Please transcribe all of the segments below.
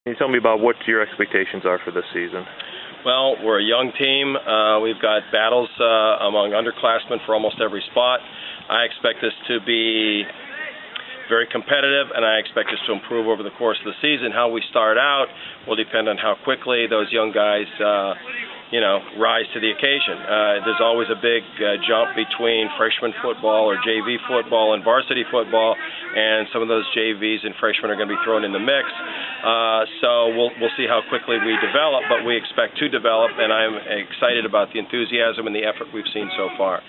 Can you tell me about what your expectations are for this season? Well, we're a young team. We've got battles among underclassmen for almost every spot. I expect this to be very competitive, and I expect us to improve over the course of the season. How we start out will depend on how quickly those young guys rise to the occasion. There's always a big jump between freshman football or JV football and varsity football, and some of those JVs and freshmen are going to be thrown in the mix. So we'll see how quickly we develop, but we expect to develop, and I'm excited about the enthusiasm and the effort we've seen so far.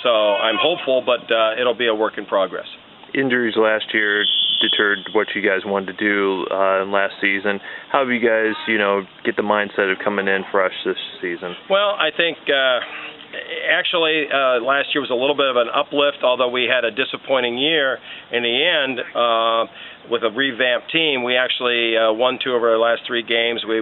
So I'm hopeful, but it'll be a work in progress. Injuries last year deterred what you guys wanted to do last season. How have you guys, get the mindset of coming in fresh this season? Well, I think actually last year was a little bit of an uplift, although we had a disappointing year in the end. With a revamped team, we actually won 2 of our last 3 games. We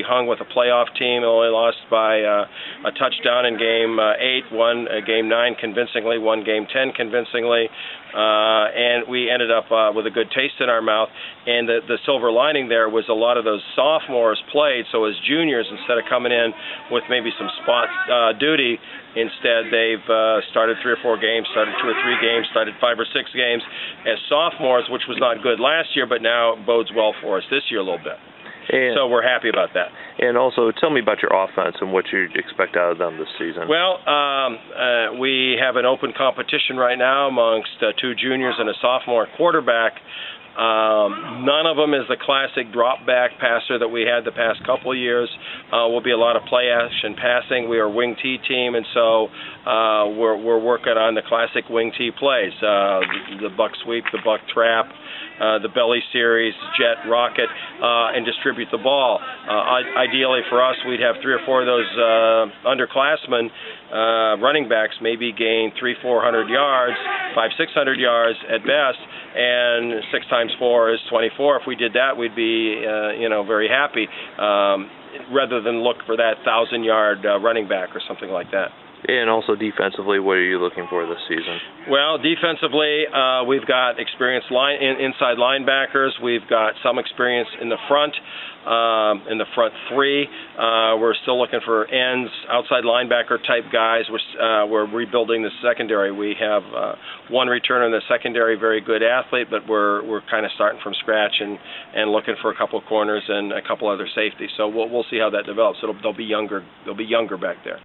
hung with a playoff team, only lost by a touchdown in game 8, won game 9 convincingly, won game 10 convincingly, and we ended up with a good taste in our mouth. And the silver lining there was a lot of those sophomores played, so as juniors, instead of coming in with maybe some spot duty, instead they've started 3 or 4 games, started 2 or 3 games, started 5 or 6 games as sophomores, which was not good last year, but now bodes well for us this year a little bit. And so we're happy about that. And also, tell me about your offense and what you expect out of them this season. Well, we have an open competition right now amongst 2 juniors and a sophomore quarterback. None of them is the classic drop-back passer that we had the past couple of years. Will be a lot of play-action passing. We are a wing T team, and so we're working on the classic wing T plays, the buck sweep, the buck trap, the belly series, jet, rocket, and distribute the ball. Ideally for us, we'd have 3 or 4 of those underclassmen running backs maybe gain 300-400 yards, 500-600 yards at best, and 6 times 4 is 24. If we did that, we'd be very happy, rather than look for that 1,000-yard running back or something like that. And also defensively, what are you looking for this season? Well, defensively, we've got experienced inside linebackers. We've got some experience in the front 3. We're still looking for ends, outside linebacker type guys. We're rebuilding the secondary. We have 1 returner in the secondary, very good athlete, but we're kind of starting from scratch and looking for a couple of corners and a couple other safeties. So we'll see how that develops. They'll be younger back there.